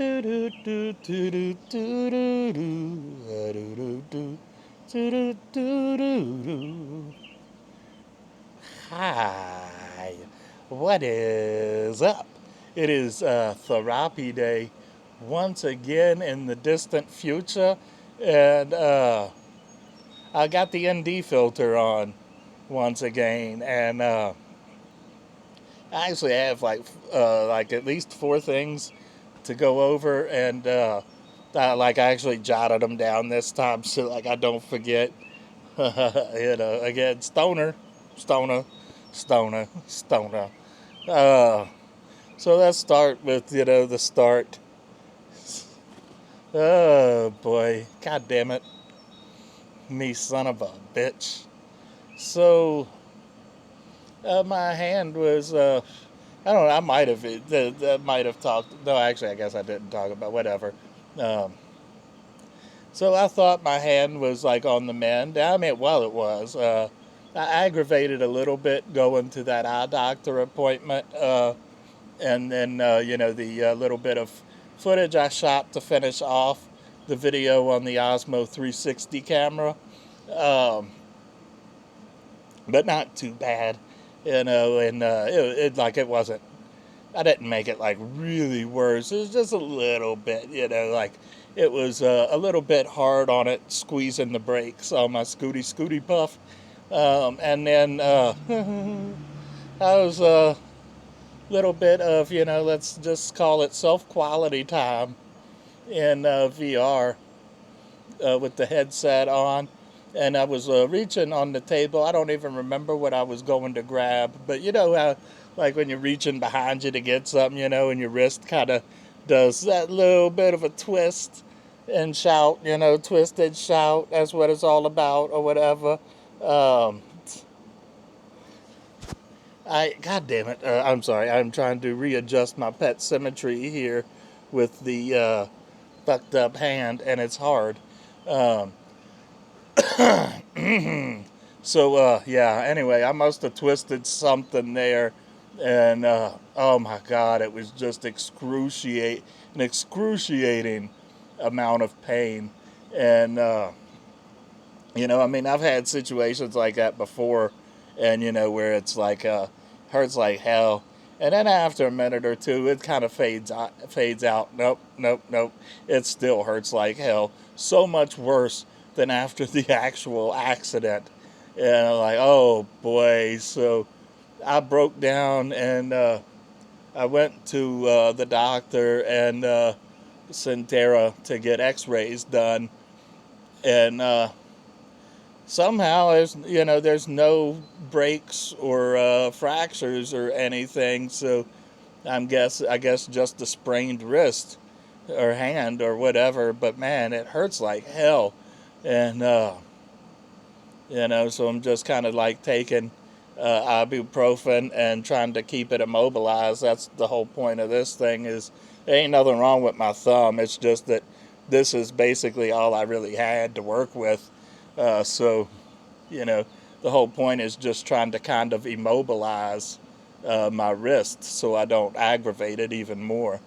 Hi, what is up? It is Therapy Day once again in the distant future, and I got the ND filter on once again, and I actually have like at least four things to go over, and I actually jotted them down this time so like I don't forget. Again, stoner, stoner. Uh, so let's start with the start. Oh boy, god damn it, me son of a bitch. So my hand was I don't know. I might have that might have talked. No, actually, I guess I didn't talk about whatever. Um, so I thought my hand was like on the mend. I mean, well, it was. I aggravated a little bit going to that eye doctor appointment, and then the little bit of footage I shot to finish off the video on the Osmo 360 camera, um, but not too bad, And it wasn't. I didn't make it like really worse. It was just a little bit, like it was a little bit hard on it, squeezing the brakes on my Scooty Puff. And then I was a little bit of, let's just call it self quality time in VR with the headset on. And I was reaching on the table. I don't even remember what I was going to grab, but you know how, like when you're reaching behind you to get something, and your wrist kind of does that little bit of a twist and shout, twist and shout. That's what it's all about, or whatever. Um, God damn it. I'm sorry. I'm trying to readjust my pet symmetry here with the fucked up hand, and it's hard. Um, yeah, anyway, I must have twisted something there. And oh my God, it was just an excruciating amount of pain. And, I mean, I've had situations like that before, and, where it's like, hurts like hell. And then after a minute or two, it kind of fades out. Nope, nope, nope. It still hurts like hell. So much worse than after the actual accident. And I'm like, oh boy. So I broke down and I went to the doctor and Centera to get x-rays done. And somehow there's no breaks or fractures or anything. So I guess just a sprained wrist or hand or whatever. But man, it hurts like hell. And so I'm just kind of like taking ibuprofen and trying to keep it immobilized. That's the whole point of this thing. Is there ain't nothing wrong with my thumb. It's just that this is basically all I really had to work with. So you know, the whole point is just trying to kind of immobilize my wrist so I don't aggravate it even more.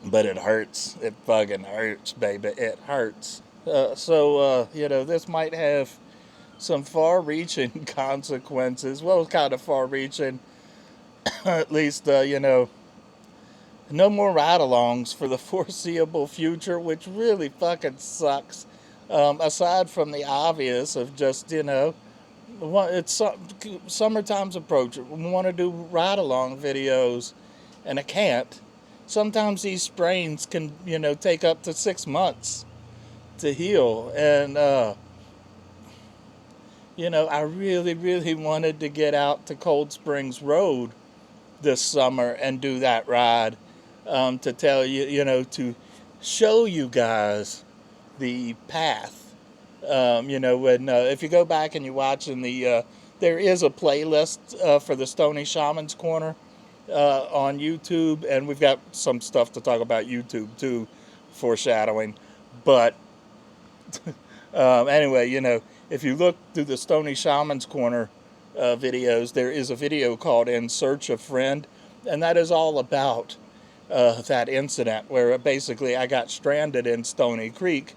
But it hurts. It fucking hurts, baby. It hurts. This might have some far-reaching consequences. Well, kind of far-reaching. At least, no more ride-alongs for the foreseeable future, which really fucking sucks. Aside from the obvious of just, it's summertime's approach. We want to do ride-along videos, and I can't. Sometimes these sprains can, take up to 6 months to heal, and I really, really wanted to get out to Cold Springs Road this summer and do that ride to tell you, to show you guys the path. When if you go back and you watch in there is a playlist for the Stony Shaman's Corner on YouTube, and we've got some stuff to talk about YouTube too, foreshadowing. But anyway, if you look through the Stony Shaman's Corner videos, there is a video called In Search of Friend, and that is all about that incident where basically I got stranded in Stony Creek,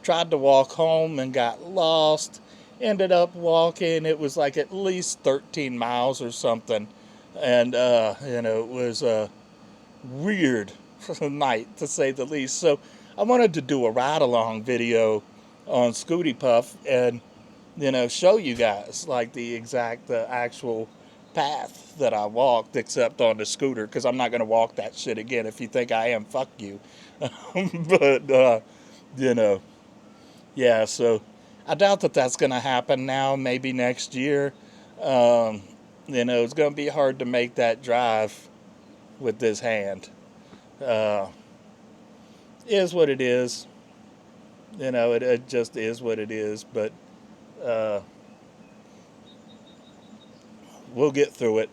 tried to walk home and got lost, ended up walking, it was like at least 13 miles or something, and it was a weird night to say the least. So I wanted to do a ride along video on Scooty Puff and show you guys like the actual path that I walked, except on the scooter, because I'm not going to walk that shit again. If you think I am, fuck you. But you know, yeah. So I doubt that that's going to happen now. Maybe next year. Um, it's going to be hard to make that drive with this hand. Uh, is what it is. It just is what it is. But uh, we'll get through it.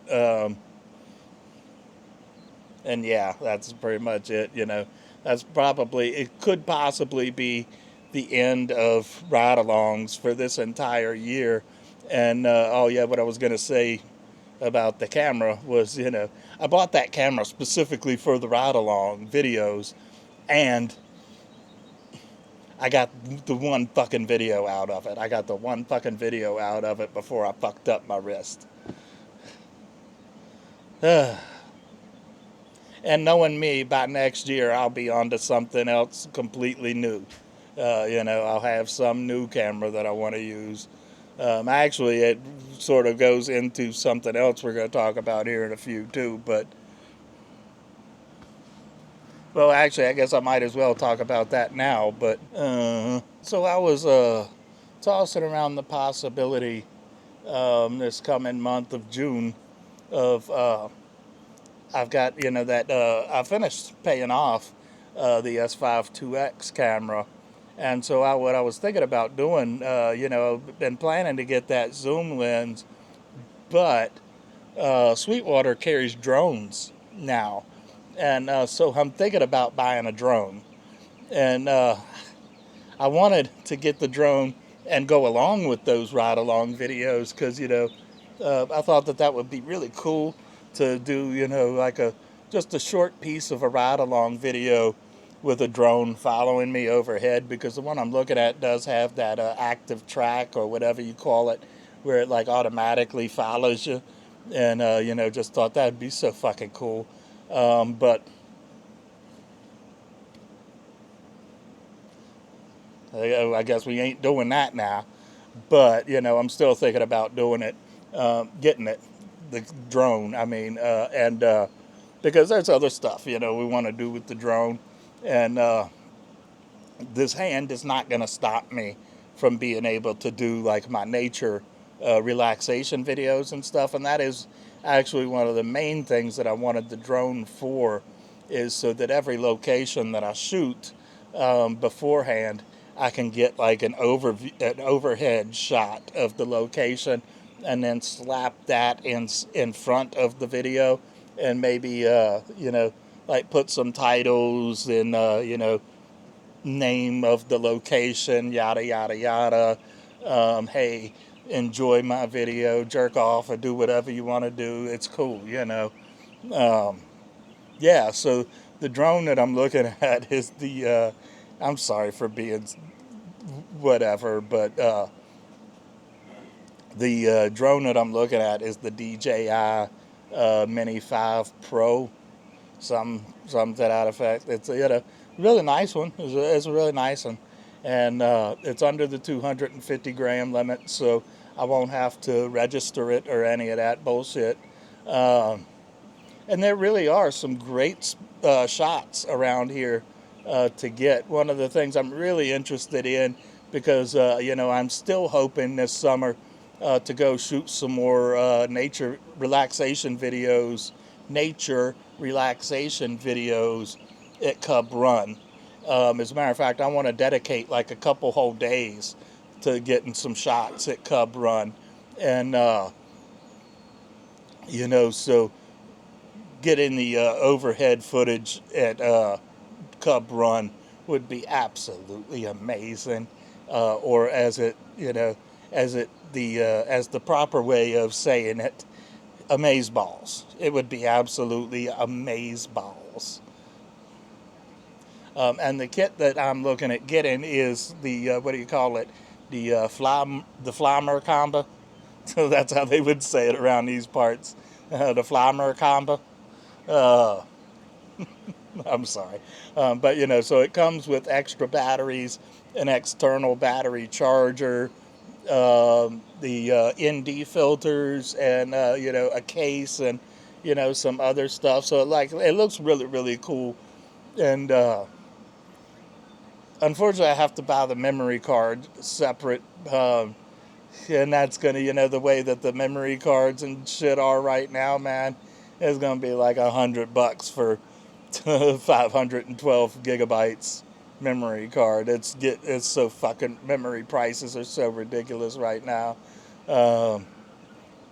And yeah, that's pretty much it. It could possibly be the end of ride alongs for this entire year. And oh, yeah, what I was going to say about the camera was, I bought that camera specifically for the ride along videos, and I got the one fucking video out of it. I got the one fucking video out of it before I fucked up my wrist. And knowing me, by next year I'll be on to something else completely new. I'll have some new camera that I want to use. Actually, it sort of goes into something else we're going to talk about here in a few too. But, well, actually, I guess I might as well talk about that now. But so I was tossing around the possibility this coming month of June of I've got, that I finished paying off the S5 2X camera. And so what I was thinking about doing, I've been planning to get that zoom lens, but Sweetwater carries drones now. And so I'm thinking about buying a drone. And I wanted to get the drone and go along with those ride-along videos because, I thought that would be really cool to do, like just a short piece of a ride-along video with a drone following me overhead, because the one I'm looking at does have that active track or whatever you call it, where it like automatically follows you. And, just thought that'd be so fucking cool. But I guess we ain't doing that now. But, I'm still thinking about doing it, getting it, the drone, I mean, and because there's other stuff, we want to do with the drone. And this hand is not going to stop me from being able to do like my nature relaxation videos and stuff. And that is actually one of the main things that I wanted the drone for, is so that every location that I shoot beforehand, I can get like an overhead shot of the location, and then slap that in front of the video, and maybe like put some titles in name of the location, yada yada yada. Hey, enjoy my video, jerk off, or do whatever you want to do. It's cool, Yeah, so the drone that I'm looking at is the. I'm sorry for being whatever, but the drone that I'm looking at is the DJI Mini 5 Pro, some to that effect. It's a really nice one. It's a really nice one, and it's under the 250 gram limit, so I won't have to register it or any of that bullshit. And there really are some great shots around here to get. One of the things I'm really interested in, because I'm still hoping this summer to go shoot some more nature relaxation videos at Cub Run. As a matter of fact, I want to dedicate like a couple whole days to getting some shots at Cub Run. And, so getting the overhead footage at Cub Run would be absolutely amazing. Or as the proper way of saying it, amazeballs. It would be absolutely amazeballs. And the kit that I'm looking at getting is the what do you call it? The Flymer combo. So that's how they would say it around these parts. The Flymer combo. Uh, I'm sorry, but so it comes with extra batteries, an external battery charger, the ND filters, and a case, and some other stuff. So it looks really really cool, and unfortunately I have to buy the memory card separate. And that's gonna, the way that the memory cards and shit are right now, man, it's gonna be like $100 for 512 gigabytes memory card. It's so fucking, memory prices are so ridiculous right now. Um,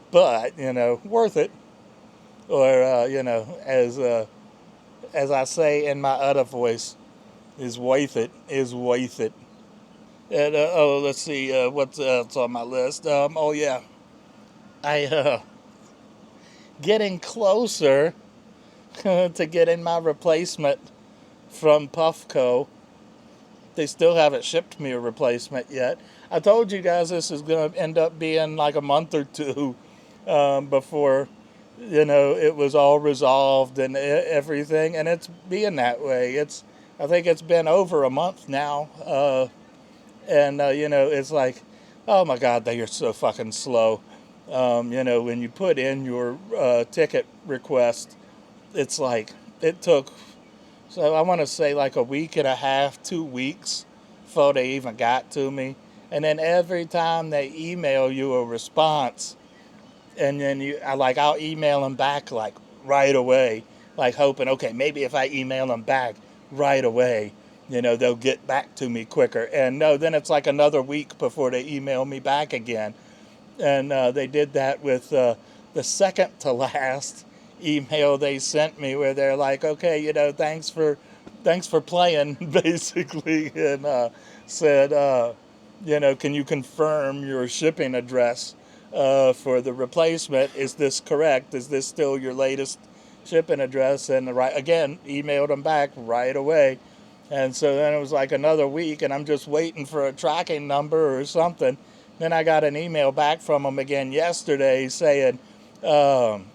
but worth it. Or as I say in my other voice, is worth it. Is worth it. And let's see what's else on my list. Oh yeah, I getting closer to getting my replacement from Puffco. They still haven't shipped me a replacement yet. I told you guys this is going to end up being like a month or two before it was all resolved and everything, and it's being that way. I think it's been over a month now, and it's like, oh my God, they are so fucking slow. When you put in your ticket request, it's like it took, so I want to say like a week and a half, 2 weeks before they even got to me. And then every time they email you a response, and then I'll email them back like right away, like hoping, okay, maybe if I email them back right away, they'll get back to me quicker. And no, then it's like another week before they email me back again. And they did that with the second to last email they sent me, where they're like, okay, thanks for playing, basically, and said, can you confirm your shipping address for the replacement? Is this correct? Is this still your latest shipping address? And again, emailed them back right away. And so then it was like another week, and I'm just waiting for a tracking number or something. Then I got an email back from them again yesterday saying, um,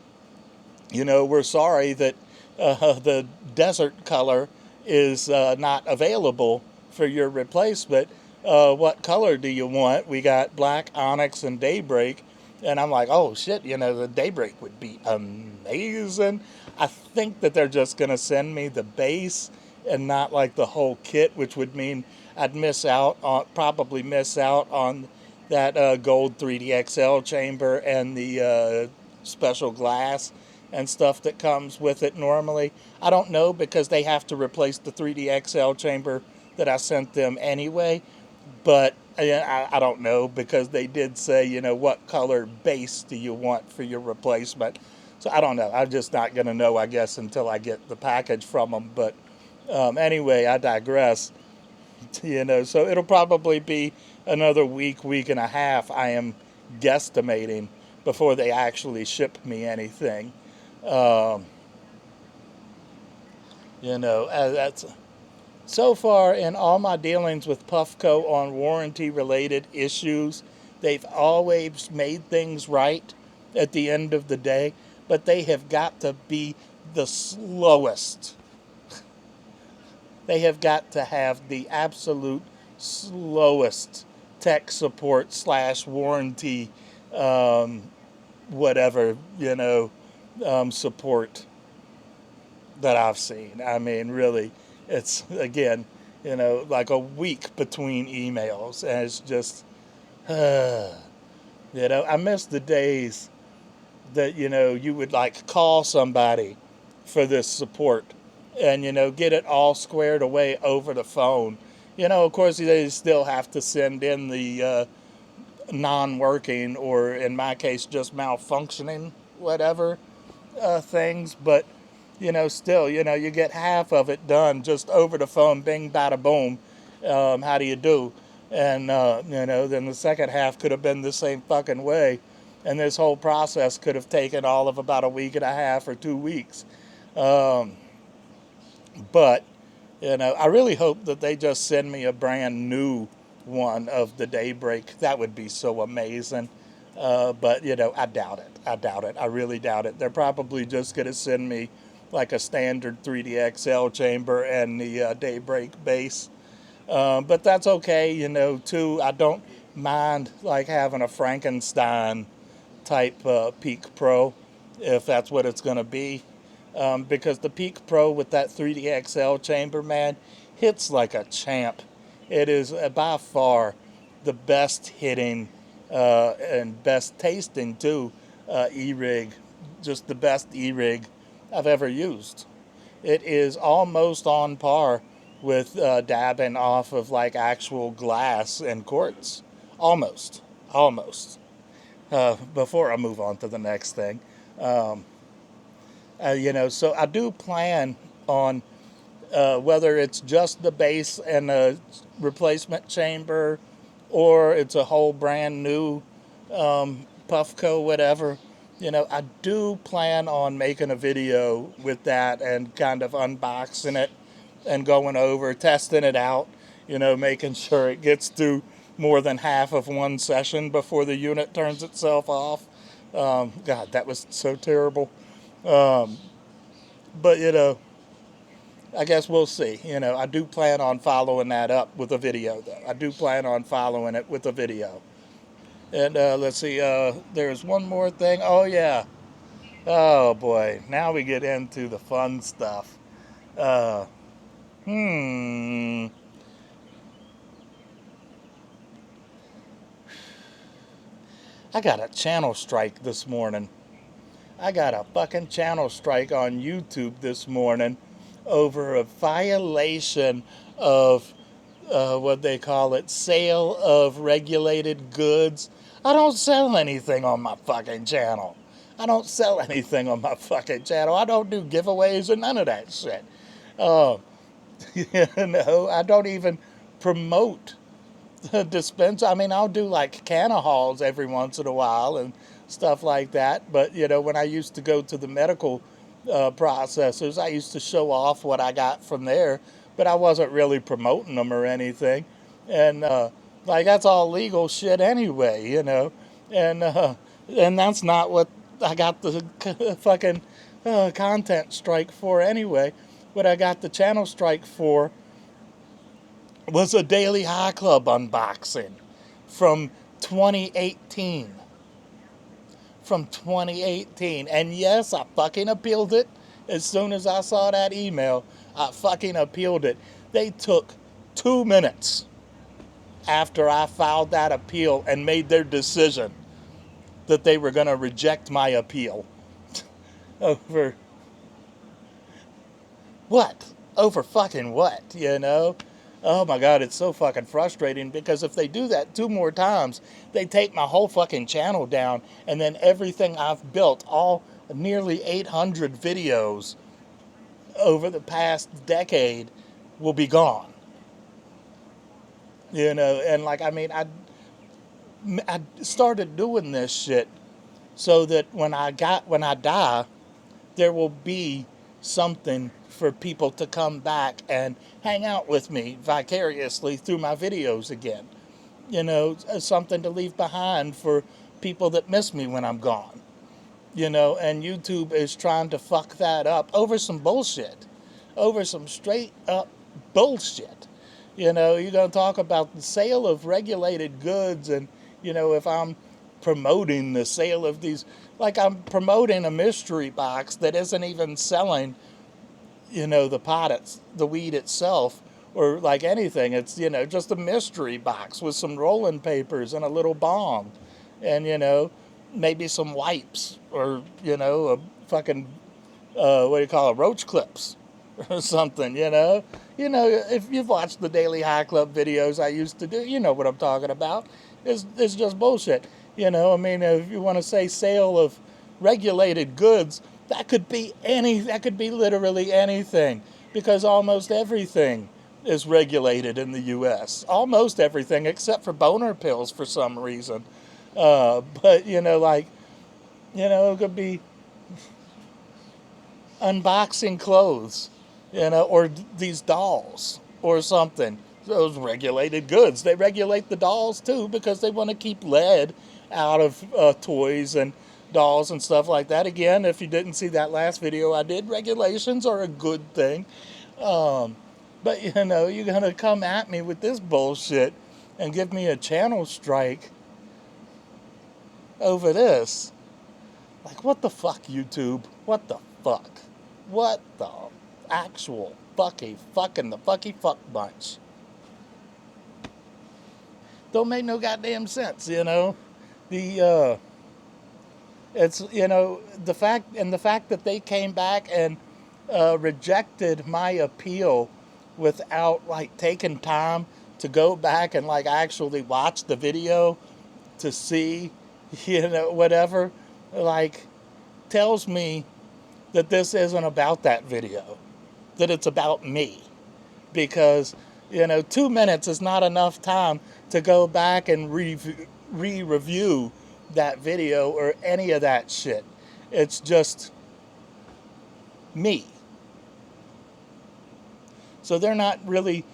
we're sorry that the desert color is not available for your replacement. What color do you want? We got black, onyx, and daybreak. And I'm like, oh shit, the daybreak would be amazing. I think that they're just going to send me the base and not like the whole kit, which would mean I'd probably miss out on that gold 3D XL chamber and the special glass and stuff that comes with it normally. I don't know, because they have to replace the 3D XL chamber that I sent them anyway. But I don't know, because they did say, what color base do you want for your replacement? So I don't know. I'm just not going to know, I guess, until I get the package from them. But anyway, I digress. So it'll probably be another week and a half, I am guesstimating, before they actually ship me anything. Um, that's so far in all my dealings with Puffco on warranty related issues, they've always made things right at the end of the day, but they have got to be the slowest. They have got to have the absolute slowest tech support / warranty, whatever, support that I've seen. I mean, really, it's, again, like a week between emails, and it's just, I miss the days that, you would like call somebody for this support and, get it all squared away over the phone. Of course, they still have to send in the non-working, or in my case, just malfunctioning, whatever, things, but still, you get half of it done just over the phone, bing, bada, boom. How do you do? And, then the second half could have been the same fucking way. And this whole process could have taken all of about a week and a half or 2 weeks. But, I really hope that they just send me a brand new one of the Daybreak. That would be so amazing. But I doubt it. I doubt it. I really doubt it. They're probably just going to send me like a standard 3D XL chamber and the Daybreak base. But that's okay, too. I don't mind like having a Frankenstein type Peak Pro if that's what it's going to be. Because the Peak Pro with that 3D XL chamber, man, hits like a champ. It is by far the best hitting and best tasting too e-rig, just the best e-rig I've ever used. It is almost on par with dabbing off of like actual glass and quartz. Almost, almost. Before I move on to the next thing, so I do plan on whether it's just the base and a replacement chamber, or it's a whole brand new Puffco, whatever. I do plan on making a video with that and kind of unboxing it and going over, testing it out, making sure it gets through more than half of one session before the unit turns itself off. God, that was so terrible. Um, but, I guess we'll see. I do plan on following that up with a video, though. I do plan on following it with a video. And let's see, there's one more thing. Oh, yeah. Oh, boy. Now we get into the fun stuff. Uh, hmm. I got a channel strike this morning. I got a fucking channel strike on YouTube this morning over a violation of what they call it, sale of regulated goods. I don't sell anything on my fucking channel. I don't sell anything on my fucking channel. I don't do giveaways or none of that shit. Uh, I don't even promote dispense. I mean, I'll do like canna hauls every once in a while and stuff like that. But when I used to go to the medical processors, I used to show off what I got from there, but I wasn't really promoting them or anything. And like that's all legal shit anyway, And and that's not what I got the fucking content strike for anyway. What I got the channel strike for was a Daily High Club unboxing from 2018. From 2018. And yes, I fucking appealed it. As soon as I saw that email, I fucking appealed it. They took 2 minutes after I filed that appeal and made their decision that they were going to reject my appeal. Over what? Over fucking what, Oh my God, it's so fucking frustrating because if they do that 2 more times, they take my whole fucking channel down and then everything I've built, all nearly 800 videos over the past decade, will be gone. And like, I mean, I started doing this shit so that when I die, there will be something for people to come back and hang out with me vicariously through my videos again. Something to leave behind for people that miss me when I'm gone. And YouTube is trying to fuck that up over some bullshit. Over some straight up bullshit. You're going to talk about the sale of regulated goods and, if I'm promoting the sale of these, like I'm promoting a mystery box that isn't even selling the pot, the weed itself, or like anything. It's, just a mystery box with some rolling papers and a little bong and, maybe some wipes or, a fucking, what do you call it, roach clips or something, if you've watched the Daily High Club videos I used to do, you know what I'm talking about. It's just bullshit. I mean, if you want to say sale of regulated goods, that could be literally anything, because almost everything is regulated in the U.S. Almost everything, except for boner pills for some reason. But, it could be unboxing clothes. or these dolls or something. Those regulated goods. They regulate the dolls too because they want to keep lead out of toys and dolls and stuff like that. Again, if you didn't see that last video I did, regulations are a good thing. But you're going to come at me with this bullshit and give me a channel strike over this. Like, what the fuck, YouTube? What the fuck? What the actual fuck bunch? Don't make no goddamn sense, The it's the fact that they came back and rejected my appeal without like taking time to go back and like actually watch the video to see, whatever, like tells me that this isn't about that video, that it's about me. Because, 2 minutes is not enough time to go back and re-review that video or any of that shit. It's just me. So they're not really,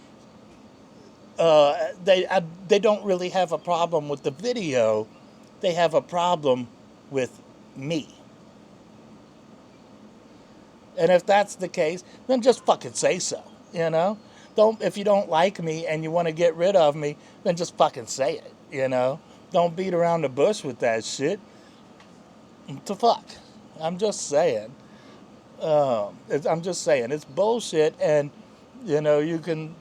they don't really have a problem with the video. They have a problem with me. And if that's the case, then just fucking say so, If you don't like me and you want to get rid of me, then just fucking say it, Don't beat around the bush with that shit. What the fuck? I'm just saying. It's bullshit, and, you can,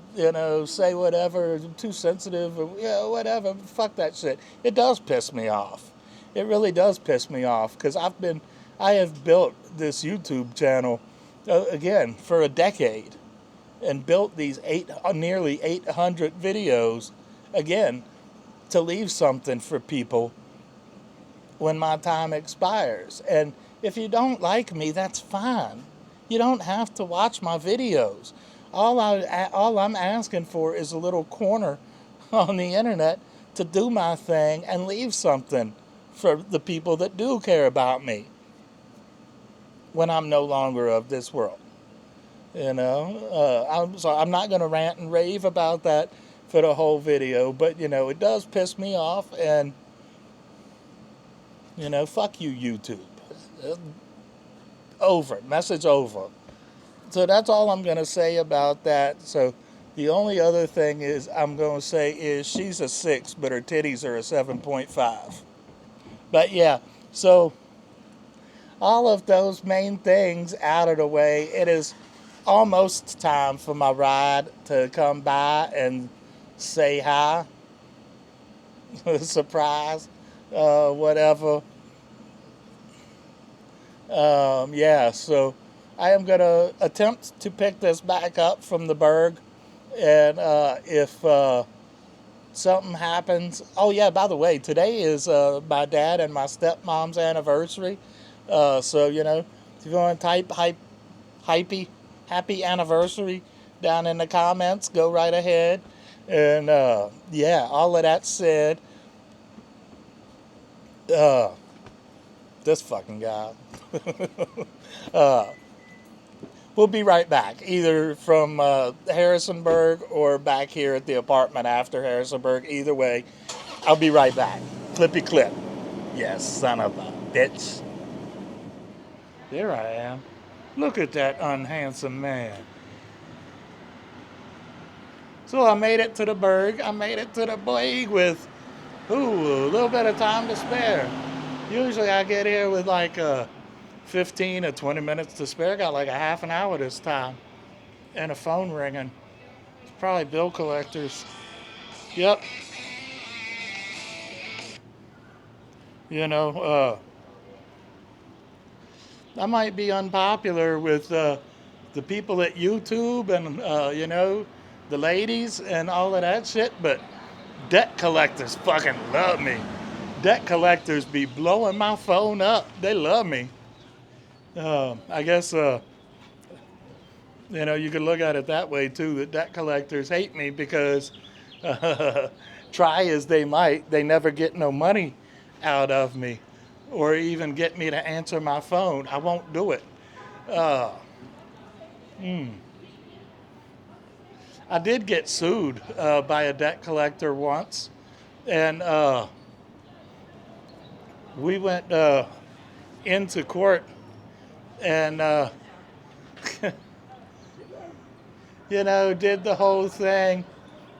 say whatever, too sensitive, or, whatever, fuck that shit. It does piss me off. It really does piss me off, because I have built this YouTube channel, again, for a decade, and built these nearly 800 videos, again, to leave something for people when my time expires. And if you don't like me, that's fine. You don't have to watch my videos. All I'm asking for is a little corner on the internet to do my thing and leave something for the people that do care about me when I'm no longer of this world. I'm not going to rant and rave about that for the whole video, but, it does piss me off, and, fuck you, YouTube. Over. Message over. So that's all I'm going to say about that. So the only other thing I'm going to say is she's a 6, but her titties are a 7.5. But yeah, so all of those main things out of the way, it is almost time for my ride to come by and say hi. Surprise. Whatever. So I am going to attempt to pick this back up from the Berg. And if something happens... Oh, yeah, by the way, today is my dad and my stepmom's anniversary. So, if you want to type happy anniversary down in the comments, go right ahead. And, all of that said, this fucking guy. We'll be right back, either from Harrisonburg or back here at the apartment after Harrisonburg. Either way, I'll be right back. Clippy clip. Yes, son of a bitch. There I am. Look at that unhandsome man. So I made it to the Berg. I made it to the Berg with, a little bit of time to spare. Usually I get here with like 15 or 20 minutes to spare. I got like a half an hour this time. And a phone ringing. It's probably bill collectors. Yep. I might be unpopular with the people at YouTube and, the ladies and all of that shit, but debt collectors fucking love me. Debt collectors be blowing my phone up. They love me. I guess, you could look at it that way too, that debt collectors hate me because try as they might, they never get no money out of me or even get me to answer my phone. I won't do it. I did get sued by a debt collector once, and we went into court, and did the whole thing.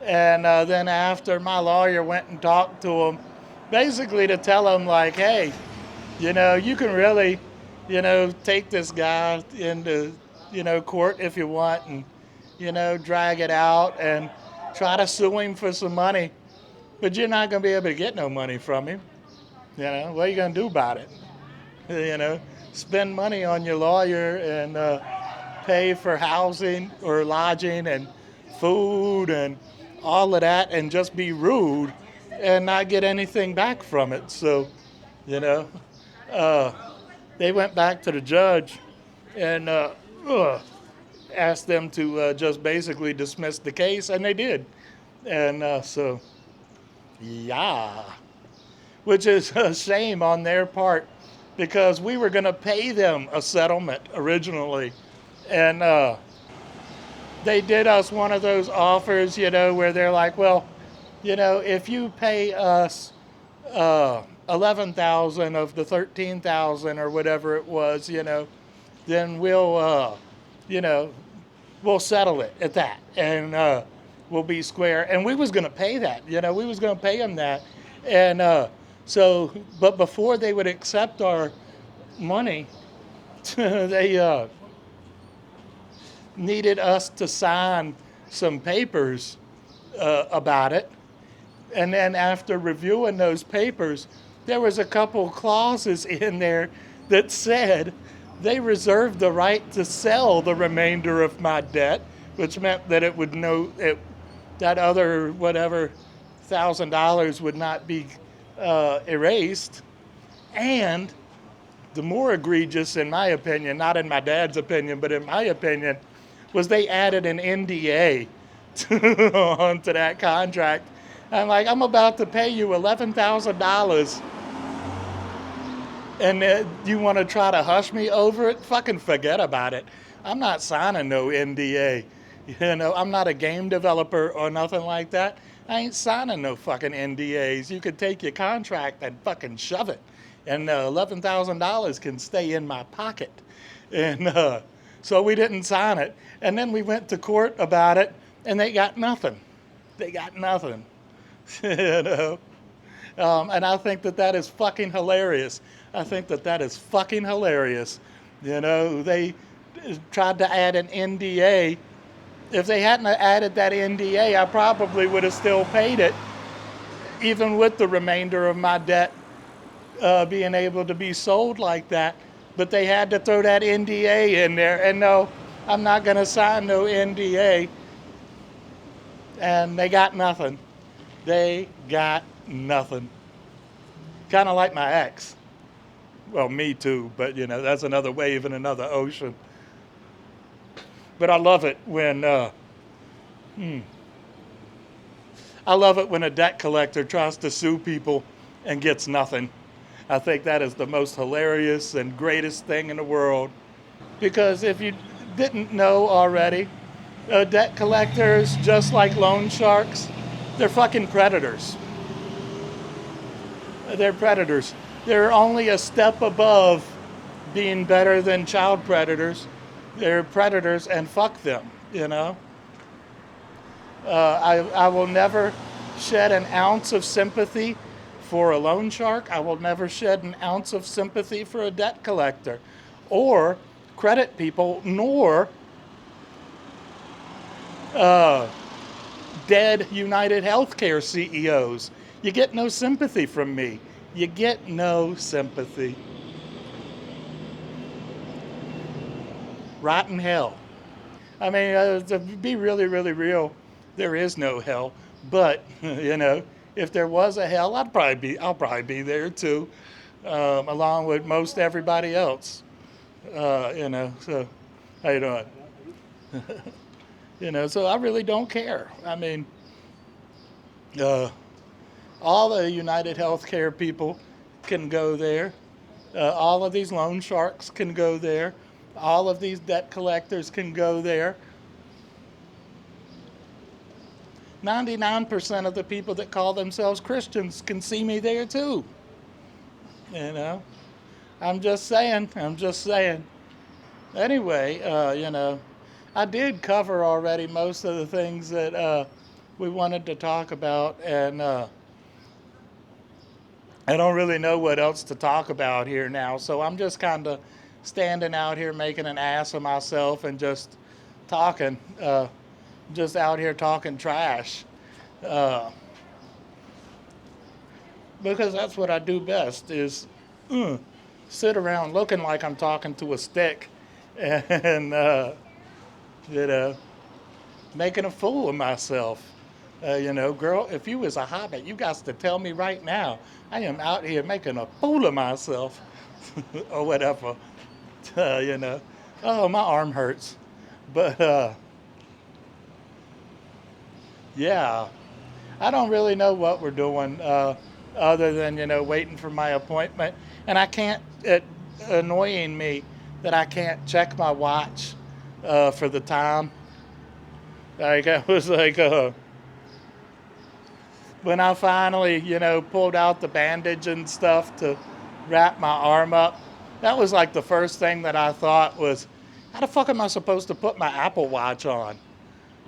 And then after, my lawyer went and talked to him, basically to tell him, like, hey, you can really, take this guy into, court if you want, and, drag it out and try to sue him for some money. But you're not going to be able to get no money from him. What are you going to do about it? Spend money on your lawyer and pay for housing or lodging and food and all of that, and just be rude and not get anything back from it. So, you know, uh, they went back to the judge and asked them to just basically dismiss the case, and they did. And yeah, which is a shame on their part, because we were going to pay them a settlement originally. And they did us one of those offers, where they're like, well, if you pay us 11,000 of the 13,000 or whatever it was, then we'll settle it at that, and we'll be square. And we was going to pay that, we was going to pay them that. And but before they would accept our money, they needed us to sign some papers about it. And then after reviewing those papers, there was a couple clauses in there that said they reserved the right to sell the remainder of my debt, which meant that that other whatever $1,000 would not be erased. And the more egregious, in my opinion, not in my dad's opinion, but in my opinion, was they added an NDA onto that contract. I'm like, I'm about to pay you $11,000, and you want to try to hush me over it? Fucking forget about it. I'm not signing no NDA. I'm not a game developer or nothing like that. I ain't signing no fucking NDAs. You could take your contract and fucking shove it, and $11,000 can stay in my pocket. And so we didn't sign it. And then we went to court about it, and they got nothing. They got nothing. And I think that is fucking hilarious. I think that is fucking hilarious. They tried to add an NDA. If they hadn't added that NDA, I probably would have still paid it, even with the remainder of my debt being able to be sold like that. But they had to throw that NDA in there. And no, I'm not going to sign no NDA. And they got nothing. They got nothing. Kind of like my ex. Well, me too, but that's another wave in another ocean. But I love it when a debt collector tries to sue people and gets nothing. I think that is the most hilarious and greatest thing in the world. Because if you didn't know already, debt collectors, just like loan sharks, they're fucking predators. They're predators. They're only a step above being better than child predators. They're predators, and fuck them, I will never shed an ounce of sympathy for a loan shark. I will never shed an ounce of sympathy for a debt collector or credit people, nor dead United Healthcare CEOs. You get no sympathy from me. You get no sympathy. Rotten hell. I mean, to be really, really real, there is no hell. But, if there was a hell, I'll probably be there too, along with most everybody else. So, how you doing? So I really don't care. I mean, all the United Healthcare people can go there. All of these loan sharks can go there. All of these debt collectors can go there. 99% of the people that call themselves Christians can see me there too. You know, I'm just saying. I'm just saying. Anyway, I did cover already most of the things that we wanted to talk about, and I don't really know what else to talk about here now. So I'm just kind of standing out here making an ass of myself and just talking, just out here talking trash. Uh, because that's what I do best is uh, sit around looking like I'm talking to a stick and, you know, making a fool of myself. Girl, if you was a hobbit, you got to tell me right now. I am out here making a fool of myself or whatever. Uh, you know, oh, my arm hurts. But yeah, I don't really know what we're doing other than, waiting for my appointment. And I can't, it annoying me that I can't check my watch for the time. Like, I was like, when I finally, pulled out the bandage and stuff to wrap my arm up, that was like the first thing that I thought was, how the fuck am I supposed to put my Apple Watch on?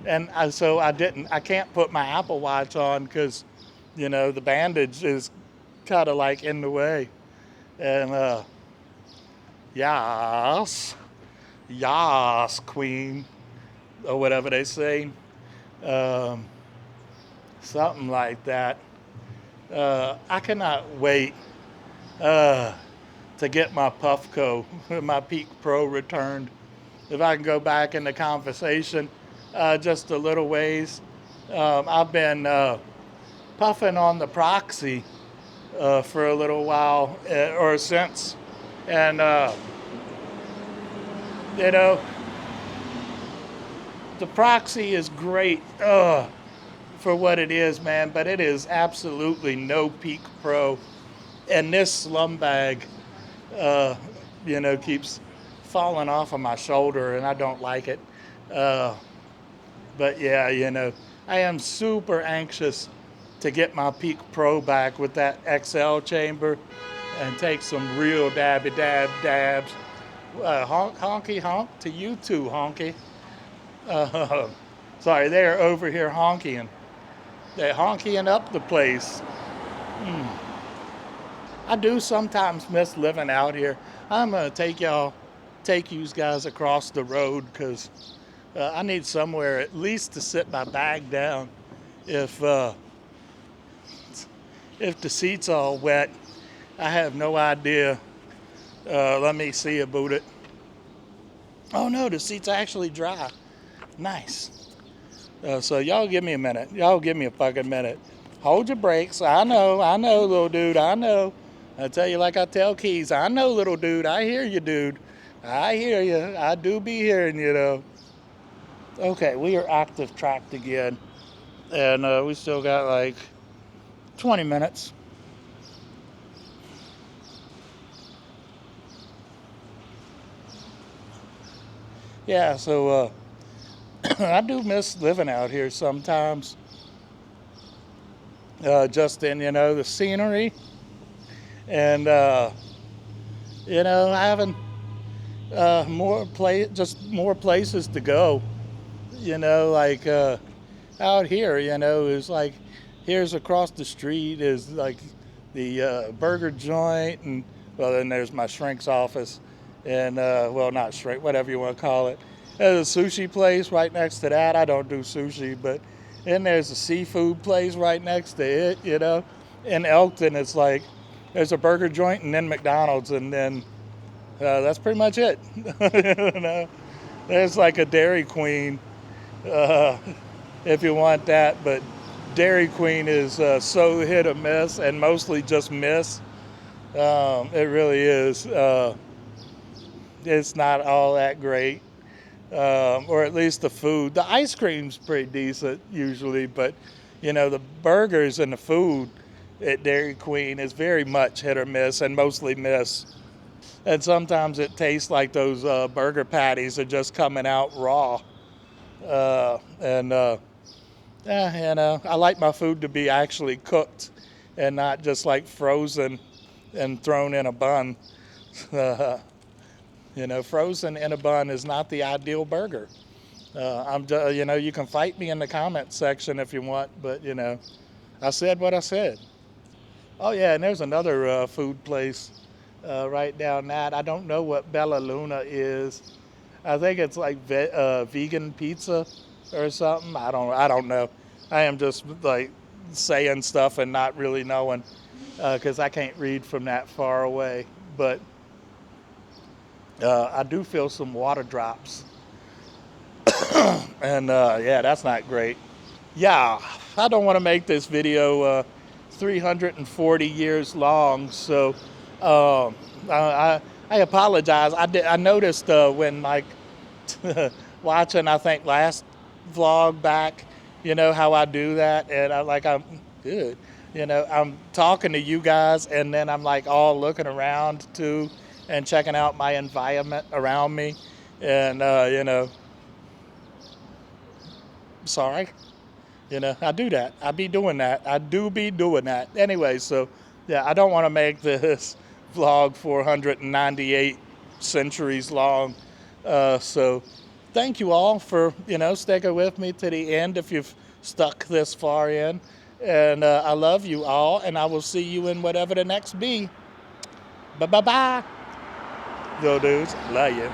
And so I didn't. I can't put my Apple Watch on because, the bandage is kind of like in the way. And yas, yas, queen, or whatever they say, um, something like that. I cannot wait to get my Puffco, my Peak Pro returned. If I can go back in the conversation just a little ways. I've been puffing on the Proxy for a little while, or since. And, you know, the Proxy is great for what it is, man, but it is absolutely no Peak Pro. And this slum bag, keeps falling off of my shoulder, and I don't like it. But yeah, I am super anxious to get my Peak Pro back with that XL chamber and take some real dabby dabs. Honky honk to you too, honky. Uh, Sorry, they're over here honking. They're honking up the place. I do sometimes miss living out here. I'm gonna take you guys across the road because I need somewhere at least to sit my bag down. If if the seat's all wet, I have no idea. Let me see about it. Oh no, the seat's actually dry. Nice. So y'all give me a minute. Y'all give me a fucking minute. Hold your brakes. I know, little dude. I know. I tell you like I tell Keys. I know, little dude. I hear you, dude. I hear you. I do be hearing you, though. Okay, we are active tracked again. And we still got like 20 minutes. Yeah, so I do miss living out here sometimes. Just in, the scenery. And, having more places to go. Like out here, is like, here's across the street is like the burger joint, and well, then there's my shrink's office, and well, not shrink, whatever you want to call it. There's a sushi place right next to that. I don't do sushi, but then there's a seafood place right next to it. In Elkton, it's like there's a burger joint and then McDonald's, and then that's pretty much it. There's like a Dairy Queen if you want that, but Dairy Queen is so hit or miss, and mostly just miss. It really is. It's not all that great, or at least the food. The ice cream's pretty decent usually, but the burgers and the food at Dairy Queen is very much hit or miss, and mostly miss. And sometimes it tastes like those burger patties are just coming out raw. And I like my food to be actually cooked and not just like frozen and thrown in a bun. Uh, frozen in a bun is not the ideal burger. You can fight me in the comment section if you want, but I said what I said. Oh yeah, and there's another food place right down that. I don't know what Bella Luna is. I think it's like vegan pizza or something. I don't know. I am just like saying stuff and not really knowing because I can't read from that far away. But I do feel some water drops, and yeah, that's not great. Yeah, I don't want to make this video 340 years long, so I apologize. I noticed when like watching I think last vlog back, how I do that, and I'm good. I'm talking to you guys, and then I'm like all looking around too, and checking out my environment around me, and sorry. I do that. I be doing that. I do be doing that. Anyway, so yeah, I don't want to make this vlog 498 centuries long. So thank you all for, sticking with me to the end if you've stuck this far in. And I love you all, and I will see you in whatever the next be. Bye bye bye. Yo, dudes, love you.